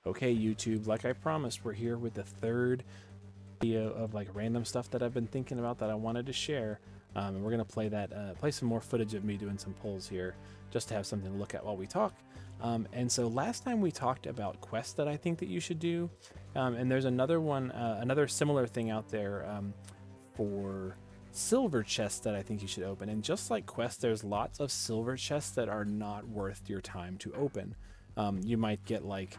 Okay, YouTube, like I promised, we're here with the third video of like random stuff that I've been thinking about that I wanted to share. And we're gonna play some more footage of me doing some pulls here, just to have something to look at while we talk. And so last time we talked about quests that I think that you should do, and there's another one, another similar thing out there for silver chests that I think you should open. And just like quests, there's lots of silver chests that are not worth your time to open. You might get like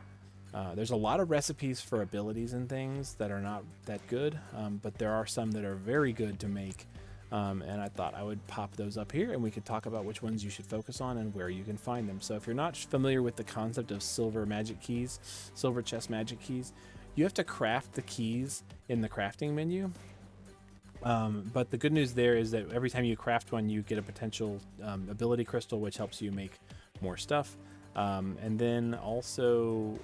there's a lot of recipes for abilities and things that are not that good, but there are some that are very good to make. And I thought I would pop those up here and we could talk about which ones you should focus on and where you can find them. So if you're not familiar with the concept of silver magic keys, silver chest magic keys, you have to craft the keys in the crafting menu. But the good news there is that every time you craft one, you get a potential ability crystal, which helps you make more stuff. And then also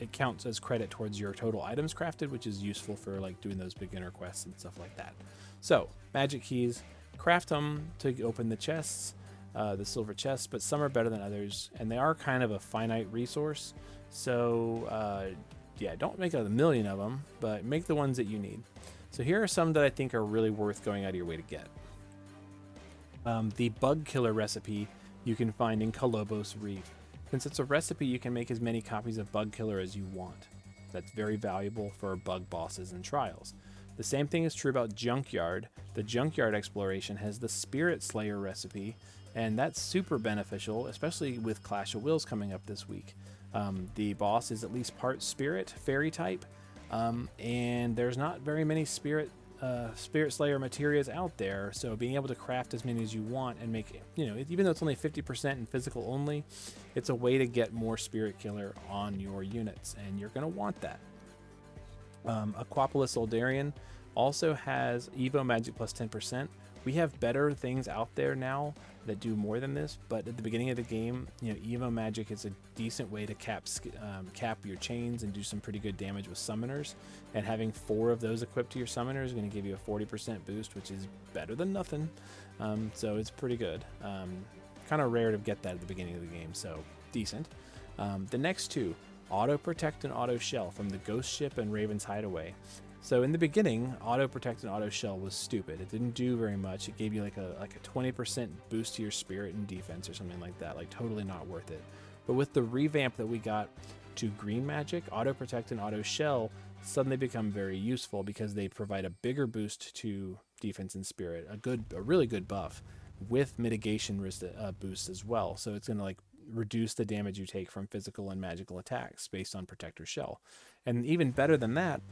it counts as credit towards your total items crafted, which is useful for like doing those beginner quests and stuff like that. So magic keys, craft them to open the chests, the silver chests, but some are better than others, and they are kind of a finite resource. So yeah, don't make a million of them, but make the ones that you need. So here are some that I think are really worth going out of your way to get. The bug killer recipe you can find in Kolobos Reef. Since it's a recipe, you can make as many copies of bug killer as you want. That's very valuable for bug bosses and trials. The same thing is true about Junkyard. The Junkyard exploration has the Spirit Slayer recipe, and that's super beneficial, especially with Clash of Wills coming up this week. The boss is at least part spirit, fairy type, and there's not very many Spirit Slayer materials out there, so being able to craft as many as you want and make, even though it's only 50% in physical only, it's a way to get more Spirit Killer on your units, and you're going to want that. Aquapolis Oldarian also has Evo Magic plus 10%. We have better things out there now that do more than this, but at the beginning of the game, Evo Magic is a decent way to cap your chains and do some pretty good damage with summoners. And having 4 of those equipped to your summoner is going to give you a 40% boost, which is better than nothing. So it's pretty good. Kind of rare to get that at the beginning of the game, so decent. The next two, Auto Protect and Auto Shell from the Ghost Ship and Raven's Hideaway. So in the beginning, Auto Protect and Auto Shell was stupid. It didn't do very much. It gave you like a 20% boost to your spirit and defense or something like that. Like totally not worth it. But with the revamp that we got to Green Magic, Auto Protect and Auto Shell suddenly become very useful because they provide a bigger boost to defense and spirit, a really good buff with mitigation risk boost as well. So it's going to like reduce the damage you take from physical and magical attacks based on Protector Shell. And even better than that,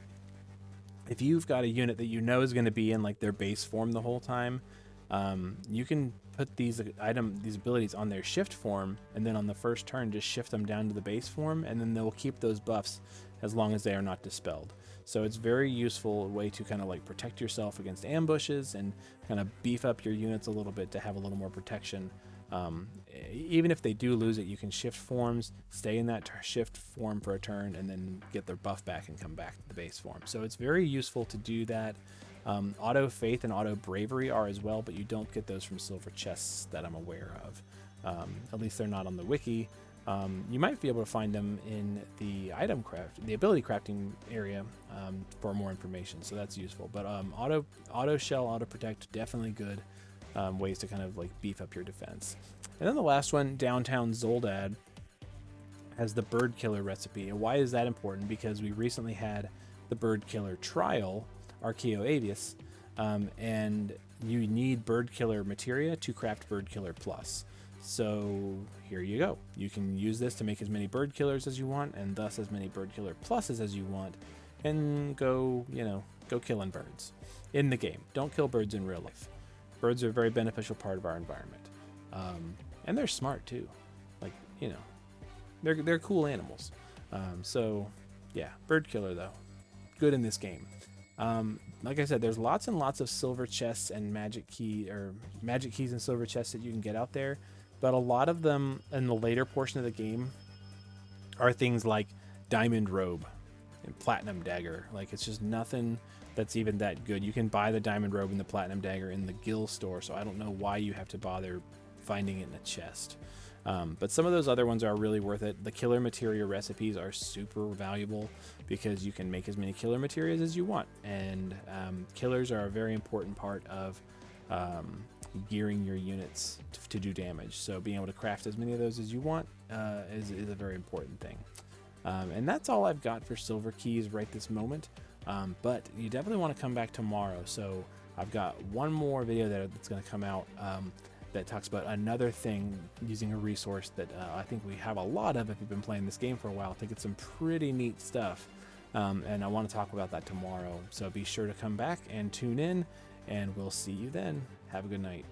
if you've got a unit that you know is going to be in like their base form the whole time, you can put these abilities on their shift form, and then on the first turn just shift them down to the base form, and then they'll keep those buffs as long as they are not dispelled. So it's very useful way to kind of like protect yourself against ambushes and kind of beef up your units a little bit to have a little more protection. Even if they do lose it, you can shift forms, stay in that shift form for a turn, and then get their buff back and come back to the base form. So it's very useful to do that. Auto Faith and Auto Bravery are as well, but you don't get those from silver chests that I'm aware of. At least they're not on the wiki. You might be able to find them in the the ability crafting area for more information. So that's useful. But Auto Shell, Auto Protect, definitely good. Ways to kind of like beef up your defense. And then the last one, Downtown Zoldad, has the Bird Killer recipe. And why is that important? Because we recently had the Bird Killer trial, Archeo Avius, and you need Bird Killer materia to craft Bird Killer Plus. So here you go. You can use this to make as many Bird Killers as you want, and thus as many Bird Killer Pluses as you want, and go killing birds in the game. Don't kill birds in real life. Birds are a very beneficial part of our environment. And they're smart too. Like, they're cool animals. So yeah, Bird Killer though, good in this game. Like I said, there's lots and lots of silver chests and magic keys and silver chests that you can get out there. But a lot of them in the later portion of the game are things like Diamond Robe and Platinum Dagger. Like it's just nothing that's even that good. You can buy the Diamond Robe and the Platinum Dagger in the Guild store, so I don't know why you have to bother finding it in a chest. But some of those other ones are really worth it. The killer materia recipes are super valuable because you can make as many killer materials as you want, and killers are a very important part of gearing your units to do damage. So being able to craft as many of those as you want is a very important thing. And that's all I've got for silver keys right this moment. But you definitely want to come back tomorrow. So I've got one more video that's going to come out that talks about another thing using a resource that I think we have a lot of if you've been playing this game for a while. I think it's some pretty neat stuff. And I want to talk about that tomorrow. So be sure to come back and tune in, and we'll see you then. Have a good night.